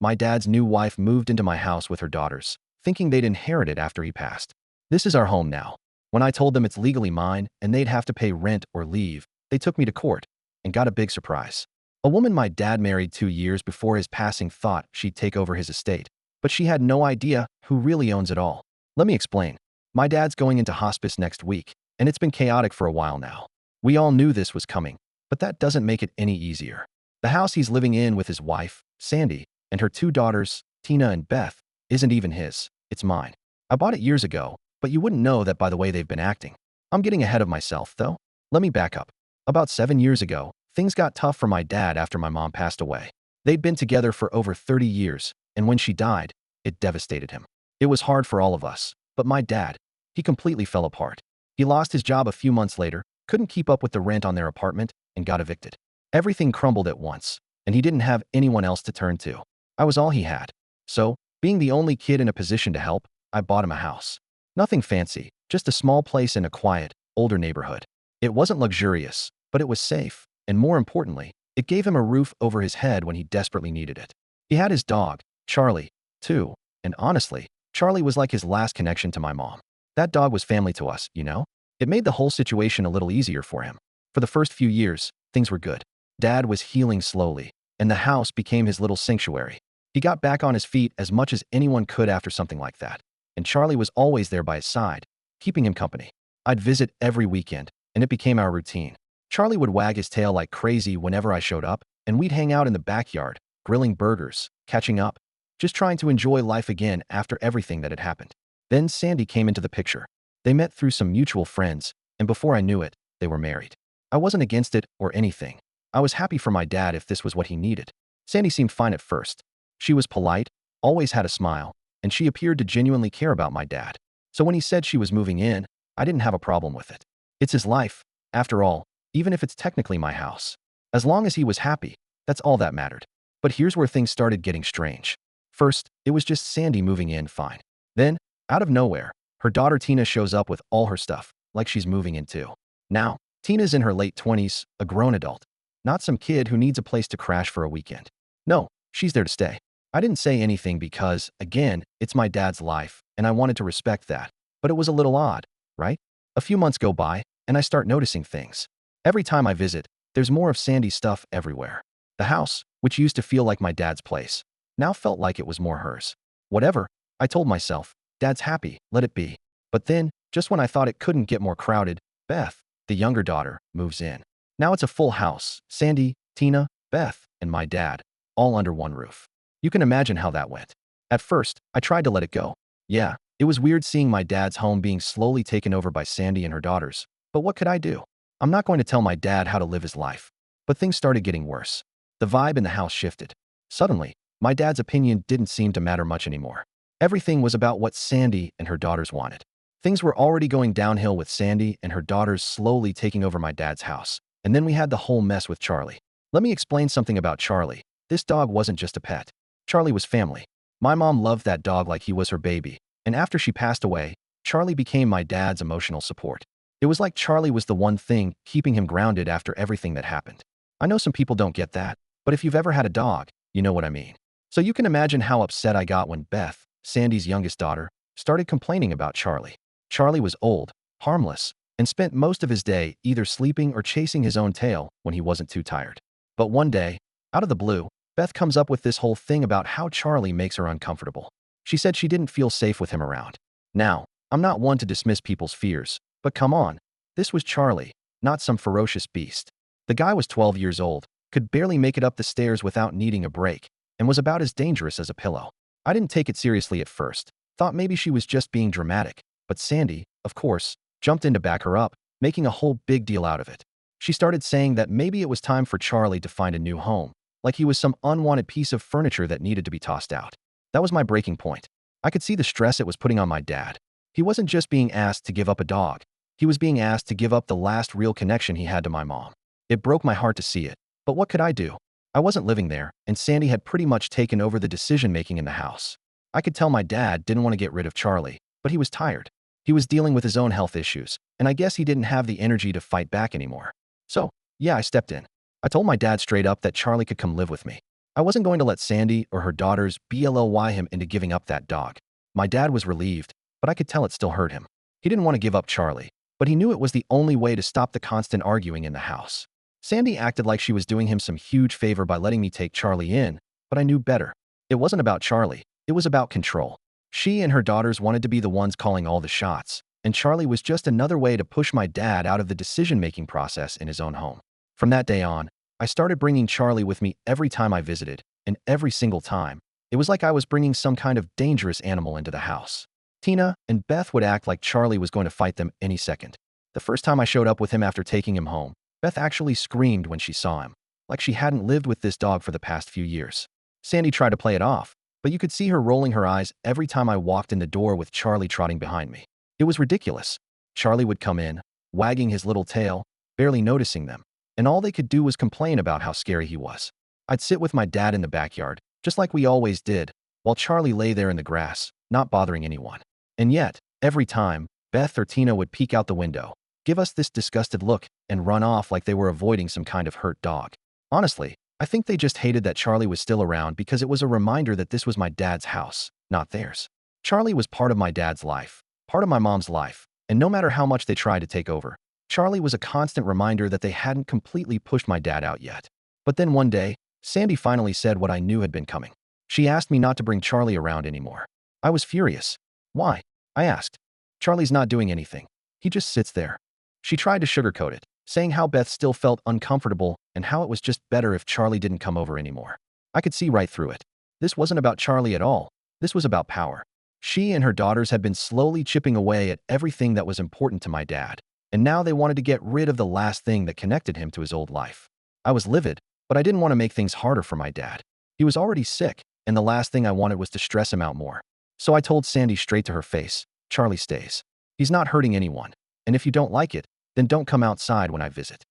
my dad's new wife moved into my house with her daughters, thinking they'd inherit it after he passed. This is our home now. When I told them it's legally mine and they'd have to pay rent or leave, they took me to court and got a big surprise. A woman my dad married 2 years before his passing thought she'd take over his estate, but she had no idea who really owns it all. Let me explain. My dad's going into hospice next week, and it's been chaotic for a while now. We all knew this was coming, but that doesn't make it any easier. The house he's living in with his wife, Sandy, and her two daughters, Tina and Beth, isn't even his. It's mine. I bought it years ago, but you wouldn't know that by the way they've been acting. I'm getting ahead of myself, though. Let me back up. About 7 years ago, things got tough for my dad after my mom passed away. They'd been together for over 30 years, and when she died, it devastated him. It was hard for all of us, but my dad, he completely fell apart. He lost his job a few months later, couldn't keep up with the rent on their apartment, and got evicted. Everything crumbled at once, and he didn't have anyone else to turn to. I was all he had. So, being the only kid in a position to help, I bought him a house. Nothing fancy, just a small place in a quiet, older neighborhood. It wasn't luxurious, but it was safe, and more importantly, it gave him a roof over his head when he desperately needed it. He had his dog, Charlie, too, and honestly, Charlie was like his last connection to my mom. That dog was family to us, you know? It made the whole situation a little easier for him. For the first few years, things were good. Dad was healing slowly, and the house became his little sanctuary. He got back on his feet as much as anyone could after something like that, and Charlie was always there by his side, keeping him company. I'd visit every weekend, and it became our routine. Charlie would wag his tail like crazy whenever I showed up, and we'd hang out in the backyard, grilling burgers, catching up, just trying to enjoy life again after everything that had happened. Then Sandy came into the picture. They met through some mutual friends, and before I knew it, they were married. I wasn't against it or anything. I was happy for my dad if this was what he needed. Sandy seemed fine at first. She was polite, always had a smile, and she appeared to genuinely care about my dad. So when he said she was moving in, I didn't have a problem with it. It's his life, after all, even if it's technically my house. As long as he was happy, that's all that mattered. But here's where things started getting strange. First, it was just Sandy moving in fine. Then, out of nowhere, her daughter Tina shows up with all her stuff, like she's moving in too. Now, Tina's in her late 20s, a grown adult. Not some kid who needs a place to crash for a weekend. No, she's there to stay. I didn't say anything because, again, it's my dad's life, and I wanted to respect that. But it was a little odd, right? A few months go by, and I start noticing things. Every time I visit, there's more of Sandy's stuff everywhere. The house, which used to feel like my dad's place, now felt like it was more hers. Whatever, I told myself, Dad's happy, let it be. But then, just when I thought it couldn't get more crowded, Beth, the younger daughter, moves in. Now it's a full house, Sandy, Tina, Beth, and my dad, all under one roof. You can imagine how that went. At first, I tried to let it go. Yeah, it was weird seeing my dad's home being slowly taken over by Sandy and her daughters. But what could I do? I'm not going to tell my dad how to live his life. But things started getting worse. The vibe in the house shifted. Suddenly, my dad's opinion didn't seem to matter much anymore. Everything was about what Sandy and her daughters wanted. Things were already going downhill with Sandy and her daughters slowly taking over my dad's house. And then we had the whole mess with Charlie. Let me explain something about Charlie. This dog wasn't just a pet. Charlie was family. My mom loved that dog like he was her baby. And after she passed away, Charlie became my dad's emotional support. It was like Charlie was the one thing keeping him grounded after everything that happened. I know some people don't get that, but if you've ever had a dog, you know what I mean. So you can imagine how upset I got when Beth, Sandy's youngest daughter, started complaining about Charlie. Charlie was old, harmless, and spent most of his day either sleeping or chasing his own tail when he wasn't too tired. But one day, out of the blue, Beth comes up with this whole thing about how Charlie makes her uncomfortable. She said she didn't feel safe with him around. Now, I'm not one to dismiss people's fears, but come on. This was Charlie, not some ferocious beast. The guy was 12 years old, could barely make it up the stairs without needing a break, and was about as dangerous as a pillow. I didn't take it seriously at first, thought maybe she was just being dramatic, but Sandy, of course, jumped in to back her up, making a whole big deal out of it. She started saying that maybe it was time for Charlie to find a new home, like he was some unwanted piece of furniture that needed to be tossed out. That was my breaking point. I could see the stress it was putting on my dad. He wasn't just being asked to give up a dog. He was being asked to give up the last real connection he had to my mom. It broke my heart to see it, but what could I do? I wasn't living there, and Sandy had pretty much taken over the decision-making in the house. I could tell my dad didn't want to get rid of Charlie, but he was tired. He was dealing with his own health issues, and I guess he didn't have the energy to fight back anymore. So, yeah, I stepped in. I told my dad straight up that Charlie could come live with me. I wasn't going to let Sandy or her daughters BLY him into giving up that dog. My dad was relieved, but I could tell it still hurt him. He didn't want to give up Charlie, but he knew it was the only way to stop the constant arguing in the house. Sandy acted like she was doing him some huge favor by letting me take Charlie in, but I knew better. It wasn't about Charlie, it was about control. She and her daughters wanted to be the ones calling all the shots, and Charlie was just another way to push my dad out of the decision-making process in his own home. From that day on, I started bringing Charlie with me every time I visited, and every single time, it was like I was bringing some kind of dangerous animal into the house. Tina and Beth would act like Charlie was going to fight them any second. The first time I showed up with him after taking him home, Beth actually screamed when she saw him, like she hadn't lived with this dog for the past few years. Sandy tried to play it off, but you could see her rolling her eyes every time I walked in the door with Charlie trotting behind me. It was ridiculous. Charlie would come in, wagging his little tail, barely noticing them, and all they could do was complain about how scary he was. I'd sit with my dad in the backyard, just like we always did, while Charlie lay there in the grass, not bothering anyone. And yet, every time, Beth or Tina would peek out the window, give us this disgusted look, and run off like they were avoiding some kind of hurt dog. Honestly, I think they just hated that Charlie was still around because it was a reminder that this was my dad's house, not theirs. Charlie was part of my dad's life, part of my mom's life, and no matter how much they tried to take over, Charlie was a constant reminder that they hadn't completely pushed my dad out yet. But then one day, Sandy finally said what I knew had been coming. She asked me not to bring Charlie around anymore. I was furious. Why? I asked. Charlie's not doing anything. He just sits there. She tried to sugarcoat it, saying how Beth still felt uncomfortable and how it was just better if Charlie didn't come over anymore. I could see right through it. This wasn't about Charlie at all. This was about power. She and her daughters had been slowly chipping away at everything that was important to my dad, and now they wanted to get rid of the last thing that connected him to his old life. I was livid, but I didn't want to make things harder for my dad. He was already sick, and the last thing I wanted was to stress him out more. So I told Sandy straight to her face, Charlie stays. He's not hurting anyone, and if you don't like it, then don't come outside when I visit.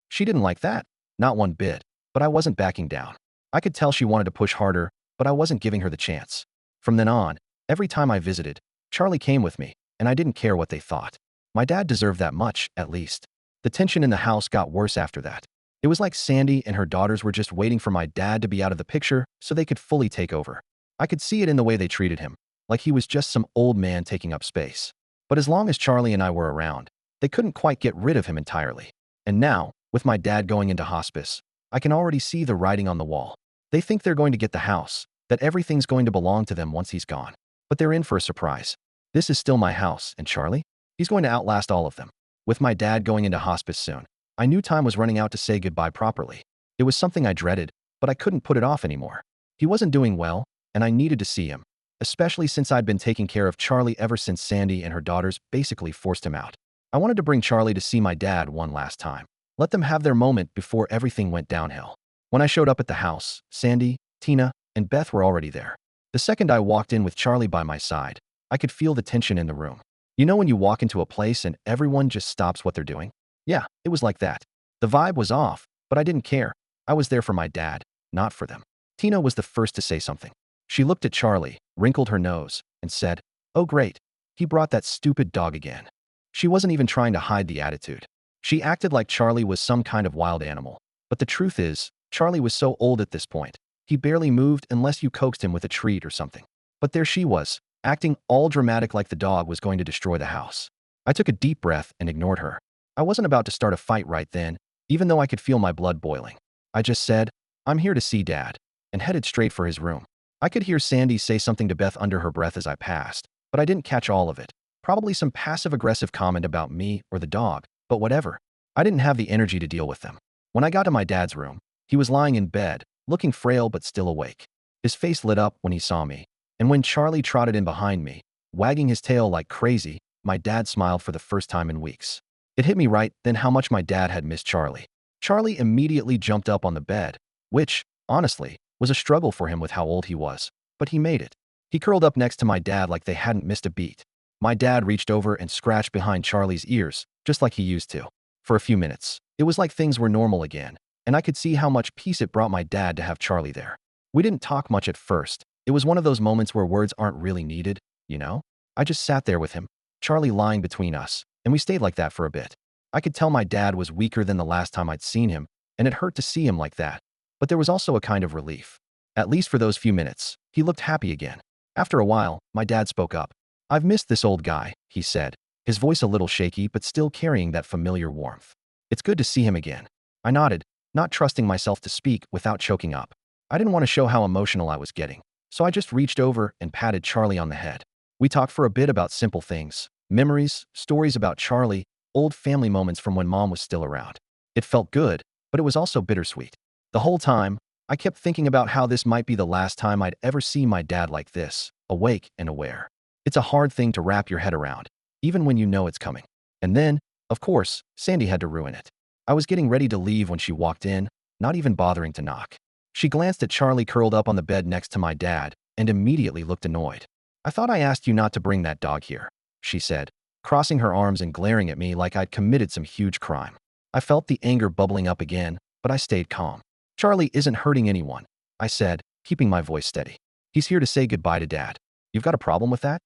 She didn't like that, not one bit, but I wasn't backing down. I could tell she wanted to push harder, but I wasn't giving her the chance. From then on, every time I visited, Charlie came with me, and I didn't care what they thought. My dad deserved that much, at least. The tension in the house got worse after that. It was like Sandy and her daughters were just waiting for my dad to be out of the picture so they could fully take over. I could see it in the way they treated him, like he was just some old man taking up space. But as long as Charlie and I were around, they couldn't quite get rid of him entirely. And now, with my dad going into hospice, I can already see the writing on the wall. They think they're going to get the house, that everything's going to belong to them once he's gone. But they're in for a surprise. This is still my house, and Charlie? He's going to outlast all of them. With my dad going into hospice soon, I knew time was running out to say goodbye properly. It was something I dreaded, but I couldn't put it off anymore. He wasn't doing well, and I needed to see him, especially since I'd been taking care of Charlie ever since Sandy and her daughters basically forced him out. I wanted to bring Charlie to see my dad one last time. Let them have their moment before everything went downhill. When I showed up at the house, Sandy, Tina, and Beth were already there. The second I walked in with Charlie by my side, I could feel the tension in the room. You know when you walk into a place and everyone just stops what they're doing? Yeah, it was like that. The vibe was off, but I didn't care. I was there for my dad, not for them. Tina was the first to say something. She looked at Charlie, wrinkled her nose, and said, "Oh great, he brought that stupid dog again." She wasn't even trying to hide the attitude. She acted like Charlie was some kind of wild animal. But the truth is, Charlie was so old at this point. He barely moved unless you coaxed him with a treat or something. But there she was, acting all dramatic like the dog was going to destroy the house. I took a deep breath and ignored her. I wasn't about to start a fight right then, even though I could feel my blood boiling. I just said, "I'm here to see Dad," and headed straight for his room. I could hear Sandy say something to Beth under her breath as I passed, but I didn't catch all of it. Probably some passive-aggressive comment about me or the dog, but whatever. I didn't have the energy to deal with them. When I got to my dad's room, he was lying in bed, looking frail but still awake. His face lit up when he saw me, and when Charlie trotted in behind me, wagging his tail like crazy, my dad smiled for the first time in weeks. It hit me right then how much my dad had missed Charlie. Charlie immediately jumped up on the bed, which, honestly, was a struggle for him with how old he was, but he made it. He curled up next to my dad like they hadn't missed a beat. My dad reached over and scratched behind Charlie's ears, just like he used to. For a few minutes, it was like things were normal again, and I could see how much peace it brought my dad to have Charlie there. We didn't talk much at first. It was one of those moments where words aren't really needed, you know? I just sat there with him, Charlie lying between us, and we stayed like that for a bit. I could tell my dad was weaker than the last time I'd seen him, and it hurt to see him like that. But there was also a kind of relief. At least for those few minutes, he looked happy again. After a while, my dad spoke up. "I've missed this old guy," he said, his voice a little shaky but still carrying that familiar warmth. "It's good to see him again." I nodded, not trusting myself to speak without choking up. I didn't want to show how emotional I was getting, so I just reached over and patted Charlie on the head. We talked for a bit about simple things, memories, stories about Charlie, old family moments from when Mom was still around. It felt good, but it was also bittersweet. The whole time, I kept thinking about how this might be the last time I'd ever see my dad like this, awake and aware. It's a hard thing to wrap your head around, even when you know it's coming. And then, of course, Sandy had to ruin it. I was getting ready to leave when she walked in, not even bothering to knock. She glanced at Charlie curled up on the bed next to my dad and immediately looked annoyed. "I thought I asked you not to bring that dog here," she said, crossing her arms and glaring at me like I'd committed some huge crime. I felt the anger bubbling up again, but I stayed calm. "Charlie isn't hurting anyone," I said, keeping my voice steady. "He's here to say goodbye to Dad. You've got a problem with that?"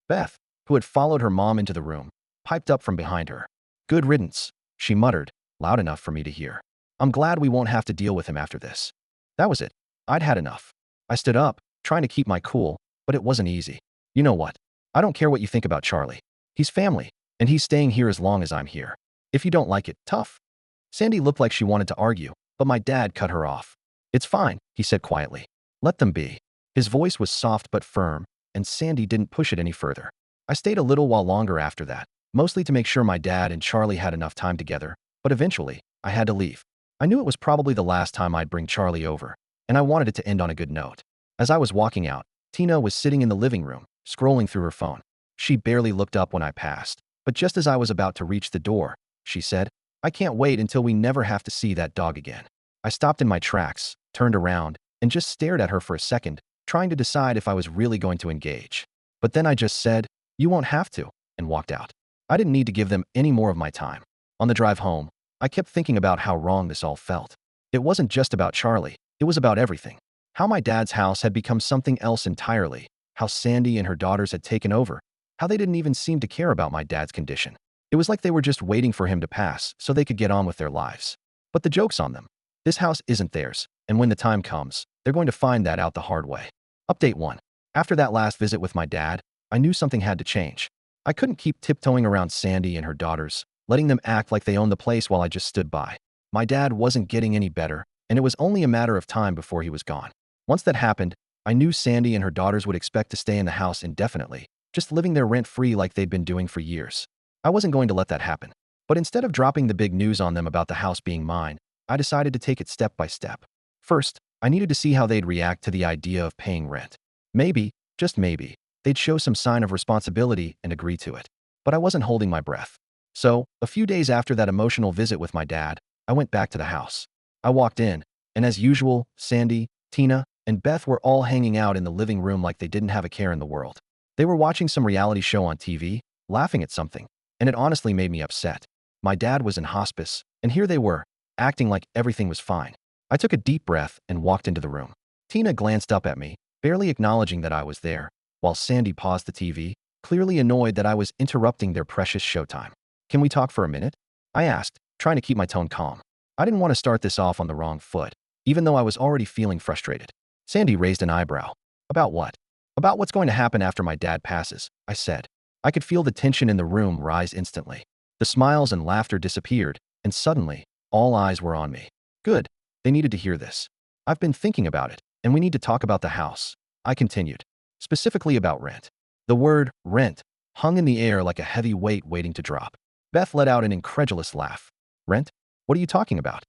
Beth, who had followed her mom into the room, piped up from behind her. "Good riddance," she muttered, loud enough for me to hear. "I'm glad we won't have to deal with him after this." That was it. I'd had enough. I stood up, trying to keep my cool, but it wasn't easy. "You know what? I don't care what you think about Charlie. He's family, and he's staying here as long as I'm here. If you don't like it, tough." Sandy looked like she wanted to argue, but my dad cut her off. "It's fine," he said quietly. "Let them be." His voice was soft but firm, and Sandy didn't push it any further. I stayed a little while longer after that, mostly to make sure my dad and Charlie had enough time together, but eventually, I had to leave. I knew it was probably the last time I'd bring Charlie over, and I wanted it to end on a good note. As I was walking out, Tina was sitting in the living room, scrolling through her phone. She barely looked up when I passed, but just as I was about to reach the door, she said, "I can't wait until we never have to see that dog again." I stopped in my tracks, turned around, and just stared at her for a second, trying to decide if I was really going to engage. But then I just said, "You won't have to," and walked out. I didn't need to give them any more of my time. On the drive home, I kept thinking about how wrong this all felt. It wasn't just about Charlie, it was about everything. How my dad's house had become something else entirely, how Sandy and her daughters had taken over, how they didn't even seem to care about my dad's condition. It was like they were just waiting for him to pass so they could get on with their lives. But the joke's on them. This house isn't theirs, and when the time comes, they're going to find that out the hard way. Update 1. After that last visit with my dad, I knew something had to change. I couldn't keep tiptoeing around Sandy and her daughters, letting them act like they owned the place while I just stood by. My dad wasn't getting any better, and it was only a matter of time before he was gone. Once that happened, I knew Sandy and her daughters would expect to stay in the house indefinitely, just living there rent-free like they'd been doing for years. I wasn't going to let that happen. But instead of dropping the big news on them about the house being mine, I decided to take it step by step. First, I needed to see how they'd react to the idea of paying rent. Maybe, just maybe, they'd show some sign of responsibility and agree to it. But I wasn't holding my breath. So, a few days after that emotional visit with my dad, I went back to the house. I walked in, and as usual, Sandy, Tina, and Beth were all hanging out in the living room like they didn't have a care in the world. They were watching some reality show on TV, laughing at something, and it honestly made me upset. My dad was in hospice, and here they were, acting like everything was fine. I took a deep breath and walked into the room. Tina glanced up at me, barely acknowledging that I was there, while Sandy paused the TV, clearly annoyed that I was interrupting their precious showtime. "Can we talk for a minute?" I asked, trying to keep my tone calm. I didn't want to start this off on the wrong foot, even though I was already feeling frustrated. Sandy raised an eyebrow. "About what?" "About what's going to happen after my dad passes," I said. I could feel the tension in the room rise instantly. The smiles and laughter disappeared, and suddenly, all eyes were on me. Good. They needed to hear this. "I've been thinking about it, and we need to talk about the house," I continued. "Specifically about rent." The word, rent, hung in the air like a heavy weight waiting to drop. Beth let out an incredulous laugh. "Rent? What are you talking about?"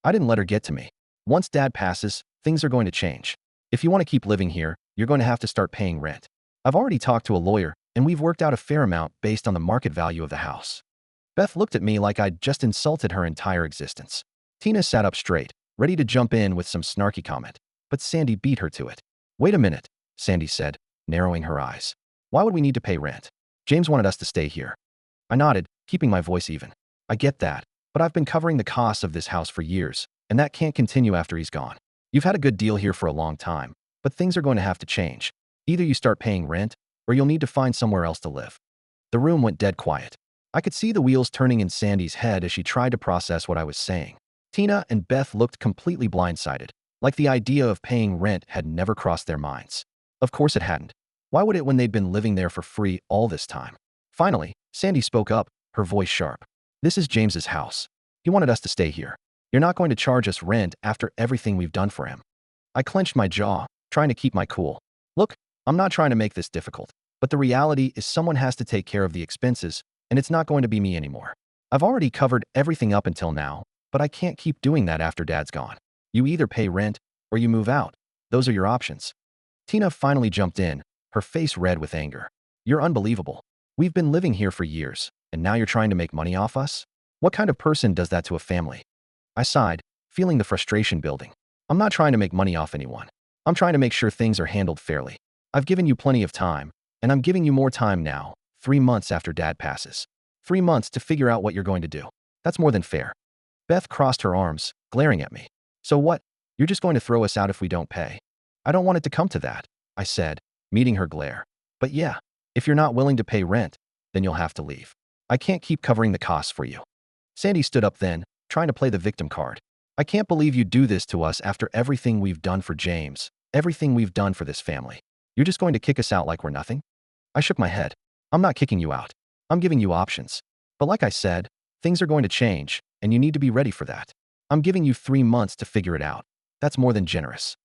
I didn't let her get to me. "Once Dad passes, things are going to change. If you want to keep living here, you're going to have to start paying rent. I've already talked to a lawyer, and we've worked out a fair amount based on the market value of the house." Beth looked at me like I'd just insulted her entire existence. Tina sat up straight, ready to jump in with some snarky comment, but Sandy beat her to it. "Wait a minute," Sandy said, narrowing her eyes. "Why would we need to pay rent? James wanted us to stay here." I nodded, keeping my voice even. "I get that, but I've been covering the costs of this house for years, and that can't continue after he's gone. You've had a good deal here for a long time, but things are going to have to change. Either you start paying rent, or you'll need to find somewhere else to live." The room went dead quiet. I could see the wheels turning in Sandy's head as she tried to process what I was saying. Tina and Beth looked completely blindsided, Like the idea of paying rent had never crossed their minds. Of course it hadn't. Why would it when they'd been living there for free all this time? Finally, Sandy spoke up, her voice sharp. This is James's house. He wanted us to stay here. You're not going to charge us rent after everything we've done for him. I clenched my jaw, trying to keep my cool. Look, I'm not trying to make this difficult, but the reality is someone has to take care of the expenses, and it's not going to be me anymore. I've already covered everything up until now, but I can't keep doing that after Dad's gone. You either pay rent or you move out. Those are your options. Tina finally jumped in, her face red with anger. You're unbelievable. We've been living here for years, and now you're trying to make money off us? What kind of person does that to a family? I sighed, feeling the frustration building. I'm not trying to make money off anyone. I'm trying to make sure things are handled fairly. I've given you plenty of time, and I'm giving you more time now, 3 months after Dad passes. 3 months to figure out what you're going to do. That's more than fair. Beth crossed her arms, glaring at me. So what? You're just going to throw us out if we don't pay? I don't want it to come to that, I said, meeting her glare. But yeah, if you're not willing to pay rent, then you'll have to leave. I can't keep covering the costs for you. Sandy stood up then, trying to play the victim card. I can't believe you do this to us after everything we've done for James, everything we've done for this family. You're just going to kick us out like we're nothing? I shook my head. I'm not kicking you out. I'm giving you options. But like I said, things are going to change, and you need to be ready for that. I'm giving you 3 months to figure it out. That's more than generous.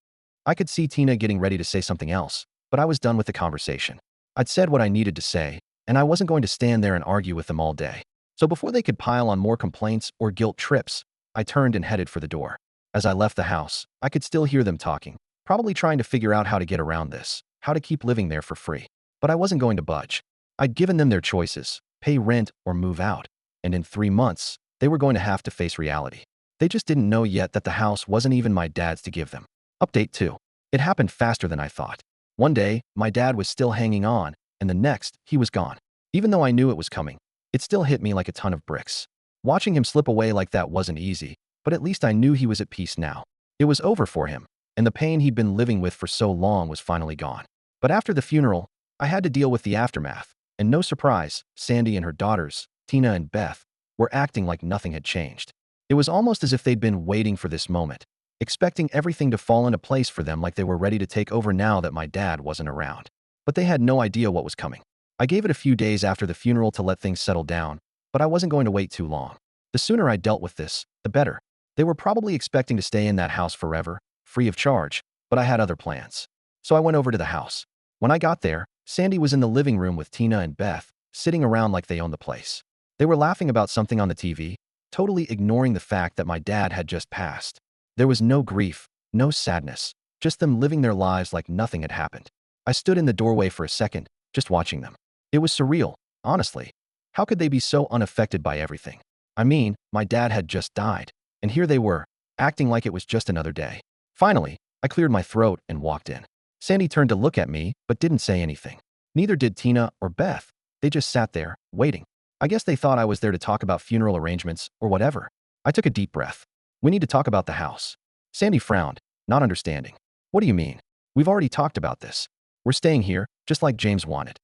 I could see Tina getting ready to say something else, but I was done with the conversation. I'd said what I needed to say, and I wasn't going to stand there and argue with them all day. So before they could pile on more complaints or guilt trips, I turned and headed for the door. As I left the house, I could still hear them talking, probably trying to figure out how to get around this, how to keep living there for free. But I wasn't going to budge. I'd given them their choices, pay rent or move out, and in 3 months, they were going to have to face reality. They just didn't know yet that the house wasn't even my dad's to give them. Update 2. It happened faster than I thought. One day, my dad was still hanging on, and the next, he was gone. Even though I knew it was coming, it still hit me like a ton of bricks. Watching him slip away like that wasn't easy, but at least I knew he was at peace now. It was over for him, and the pain he'd been living with for so long was finally gone. But after the funeral, I had to deal with the aftermath, and no surprise, Sandy and her daughters, Tina and Beth, were acting like nothing had changed. It was almost as if they'd been waiting for this moment, expecting everything to fall into place for them like they were ready to take over now that my dad wasn't around. But they had no idea what was coming. I gave it a few days after the funeral to let things settle down, but I wasn't going to wait too long. The sooner I dealt with this, the better. They were probably expecting to stay in that house forever, free of charge, but I had other plans. So I went over to the house. When I got there, Sandy was in the living room with Tina and Beth, sitting around like they owned the place. They were laughing about something on the TV, totally ignoring the fact that my dad had just passed. There was no grief, no sadness, just them living their lives like nothing had happened. I stood in the doorway for a second, just watching them. It was surreal, honestly. How could they be so unaffected by everything? I mean, my dad had just died, and here they were, acting like it was just another day. Finally, I cleared my throat and walked in. Sandy turned to look at me, but didn't say anything. Neither did Tina or Beth. They just sat there, waiting. I guess they thought I was there to talk about funeral arrangements or whatever. I took a deep breath. We need to talk about the house. Sandy frowned, not understanding. What do you mean? We've already talked about this. We're staying here, just like James wanted.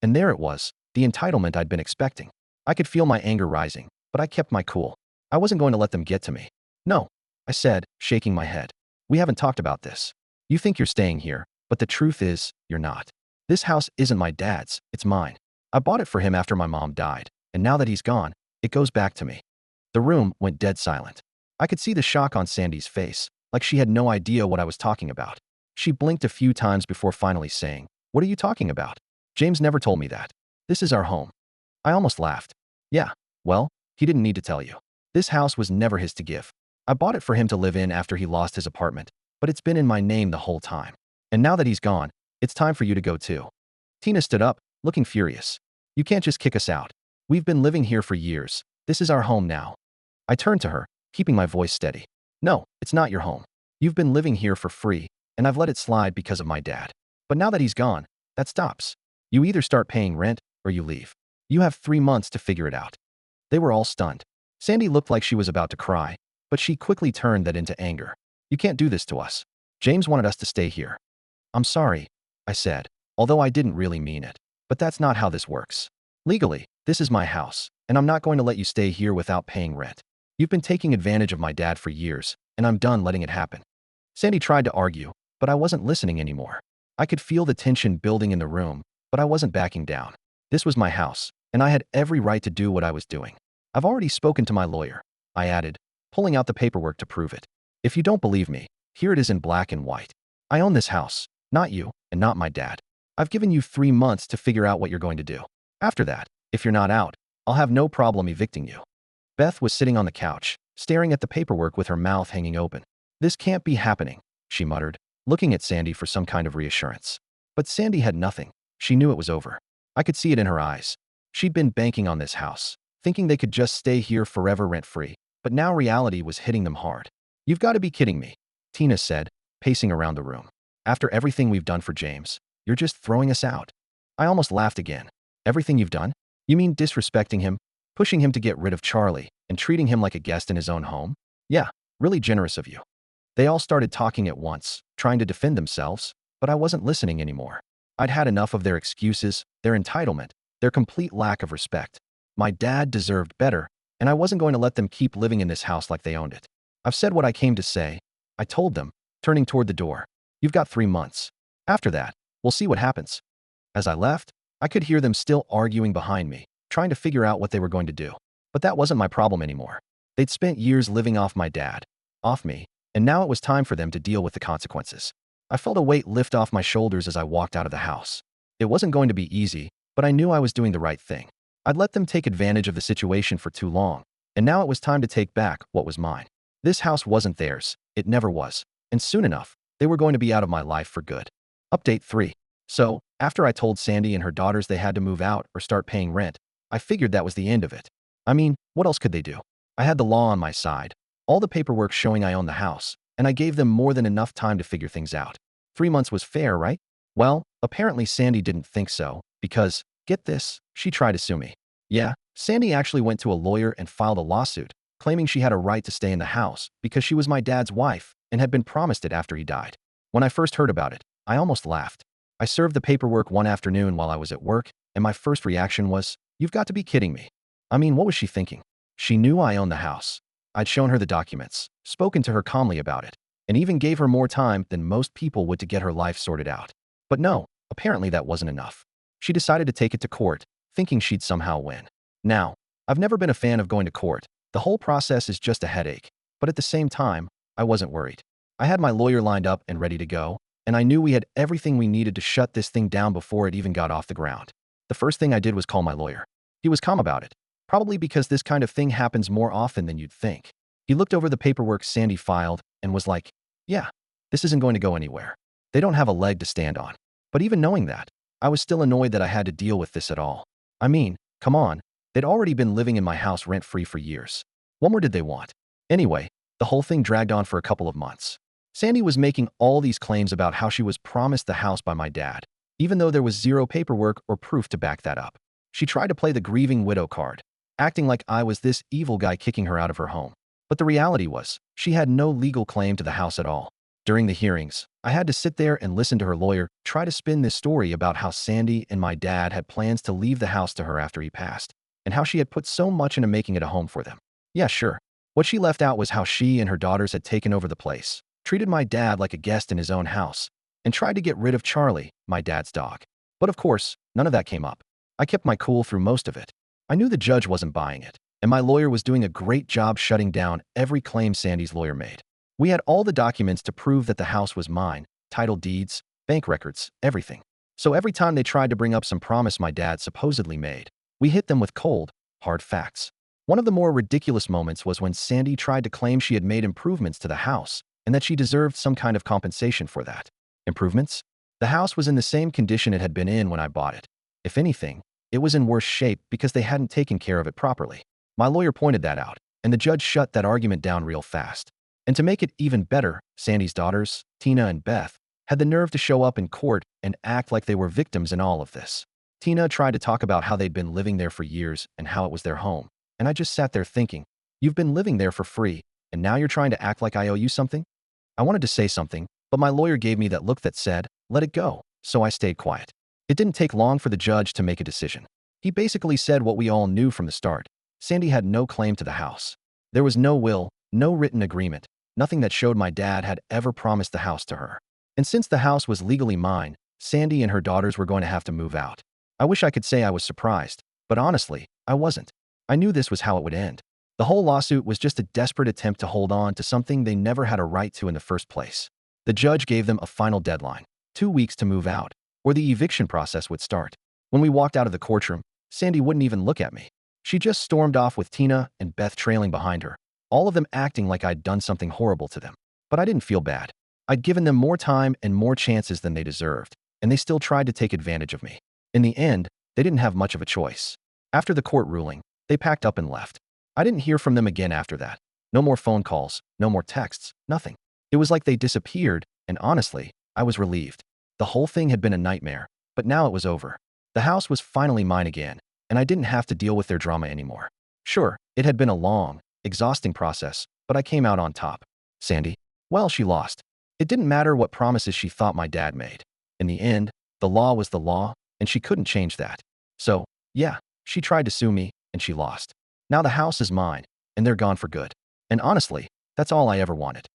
And there it was, the entitlement I'd been expecting. I could feel my anger rising, but I kept my cool. I wasn't going to let them get to me. No, I said, shaking my head. We haven't talked about this. You think you're staying here, but the truth is, you're not. This house isn't my dad's, it's mine. I bought it for him after my mom died, and now that he's gone, it goes back to me. The room went dead silent. I could see the shock on Sandy's face, like she had no idea what I was talking about. She blinked a few times before finally saying, "What are you talking about? James never told me that. This is our home." I almost laughed. Yeah, well, he didn't need to tell you. This house was never his to give. I bought it for him to live in after he lost his apartment, but it's been in my name the whole time. And now that he's gone, it's time for you to go too. Tina stood up, looking furious. You can't just kick us out. We've been living here for years. This is our home now. I turned to her, keeping my voice steady. No, it's not your home. You've been living here for free, and I've let it slide because of my dad. But now that he's gone, that stops. You either start paying rent or you leave. You have 3 months to figure it out. They were all stunned. Sandy looked like she was about to cry, but she quickly turned that into anger. You can't do this to us. James wanted us to stay here. I'm sorry, I said, although I didn't really mean it. But that's not how this works. Legally, this is my house, and I'm not going to let you stay here without paying rent. You've been taking advantage of my dad for years, and I'm done letting it happen. Sandy tried to argue, but I wasn't listening anymore. I could feel the tension building in the room, but I wasn't backing down. This was my house, and I had every right to do what I was doing. I've already spoken to my lawyer, I added, pulling out the paperwork to prove it. If you don't believe me, here it is in black and white. I own this house, not you, and not my dad. I've given you 3 months to figure out what you're going to do. After that, if you're not out, I'll have no problem evicting you. Beth was sitting on the couch, staring at the paperwork with her mouth hanging open. This can't be happening, she muttered, looking at Sandy for some kind of reassurance. But Sandy had nothing. She knew it was over. I could see it in her eyes. She'd been banking on this house, thinking they could just stay here forever rent-free, but now reality was hitting them hard. You've got to be kidding me, Tina said, pacing around the room. After everything we've done for James, you're just throwing us out. I almost laughed again. Everything you've done? You mean disrespecting him, pushing him to get rid of Charlie, and treating him like a guest in his own home? Yeah, really generous of you. They all started talking at once, trying to defend themselves, but I wasn't listening anymore. I'd had enough of their excuses, their entitlement, their complete lack of respect. My dad deserved better, and I wasn't going to let them keep living in this house like they owned it. I've said what I came to say, I told them, turning toward the door. You've got 3 months. After that, we'll see what happens. As I left, I could hear them still arguing behind me, trying to figure out what they were going to do. But that wasn't my problem anymore. They'd spent years living off my dad, off me, and now it was time for them to deal with the consequences. I felt a weight lift off my shoulders as I walked out of the house. It wasn't going to be easy, but I knew I was doing the right thing. I'd let them take advantage of the situation for too long, and now it was time to take back what was mine. This house wasn't theirs, it never was, and soon enough, they were going to be out of my life for good. Update 3. So, after I told Sandy and her daughters they had to move out or start paying rent, I figured that was the end of it. I mean, what else could they do? I had the law on my side, all the paperwork showing I owned the house, and I gave them more than enough time to figure things out. 3 months was fair, right? Well, apparently Sandy didn't think so, because, get this, she tried to sue me. Yeah, Sandy actually went to a lawyer and filed a lawsuit, claiming she had a right to stay in the house because she was my dad's wife and had been promised it after he died. When I first heard about it, I almost laughed. I served the paperwork one afternoon while I was at work, and my first reaction was, you've got to be kidding me. I mean, what was she thinking? She knew I owned the house. I'd shown her the documents, spoken to her calmly about it, and even gave her more time than most people would to get her life sorted out. But no, apparently that wasn't enough. She decided to take it to court, thinking she'd somehow win. Now, I've never been a fan of going to court. The whole process is just a headache. But at the same time, I wasn't worried. I had my lawyer lined up and ready to go, and I knew we had everything we needed to shut this thing down before it even got off the ground. The first thing I did was call my lawyer. He was calm about it, probably because this kind of thing happens more often than you'd think. He looked over the paperwork Sandy filed and was like, yeah, this isn't going to go anywhere. They don't have a leg to stand on. But even knowing that, I was still annoyed that I had to deal with this at all. I mean, come on, they'd already been living in my house rent-free for years. What more did they want? Anyway, the whole thing dragged on for a couple of months. Sandy was making all these claims about how she was promised the house by my dad, even though there was zero paperwork or proof to back that up. She tried to play the grieving widow card, acting like I was this evil guy kicking her out of her home. But the reality was, she had no legal claim to the house at all. During the hearings, I had to sit there and listen to her lawyer try to spin this story about how Sandy and my dad had plans to leave the house to her after he passed, and how she had put so much into making it a home for them. Yeah, sure. What she left out was how she and her daughters had taken over the place, treated my dad like a guest in his own house, and tried to get rid of Charlie, my dad's dog. But of course, none of that came up. I kept my cool through most of it. I knew the judge wasn't buying it, and my lawyer was doing a great job shutting down every claim Sandy's lawyer made. We had all the documents to prove that the house was mine, title deeds, bank records, everything. So every time they tried to bring up some promise my dad supposedly made, we hit them with cold, hard facts. One of the more ridiculous moments was when Sandy tried to claim she had made improvements to the house and that she deserved some kind of compensation for that. Improvements? The house was in the same condition it had been in when I bought it. If anything, it was in worse shape because they hadn't taken care of it properly. My lawyer pointed that out, and the judge shut that argument down real fast. And to make it even better, Sandy's daughters, Tina and Beth, had the nerve to show up in court and act like they were victims in all of this. Tina tried to talk about how they'd been living there for years and how it was their home, and I just sat there thinking, you've been living there for free, and now you're trying to act like I owe you something? I wanted to say something, but my lawyer gave me that look that said, let it go, so I stayed quiet. It didn't take long for the judge to make a decision. He basically said what we all knew from the start. Sandy had no claim to the house. There was no will, no written agreement, nothing that showed my dad had ever promised the house to her. And since the house was legally mine, Sandy and her daughters were going to have to move out. I wish I could say I was surprised, but honestly, I wasn't. I knew this was how it would end. The whole lawsuit was just a desperate attempt to hold on to something they never had a right to in the first place. The judge gave them a final deadline, 2 weeks to move out, or the eviction process would start. When we walked out of the courtroom, Sandy wouldn't even look at me. She just stormed off with Tina and Beth trailing behind her, all of them acting like I'd done something horrible to them. But I didn't feel bad. I'd given them more time and more chances than they deserved, and they still tried to take advantage of me. In the end, they didn't have much of a choice. After the court ruling, they packed up and left. I didn't hear from them again after that. No more phone calls, no more texts, nothing. It was like they disappeared, and honestly, I was relieved. The whole thing had been a nightmare, but now it was over. The house was finally mine again, and I didn't have to deal with their drama anymore. Sure, it had been a long, exhausting process, but I came out on top. Sandy? Well, she lost. It didn't matter what promises she thought my dad made. In the end, the law was the law, and she couldn't change that. So, yeah, she tried to sue me, and she lost. Now the house is mine, and they're gone for good. And honestly, that's all I ever wanted.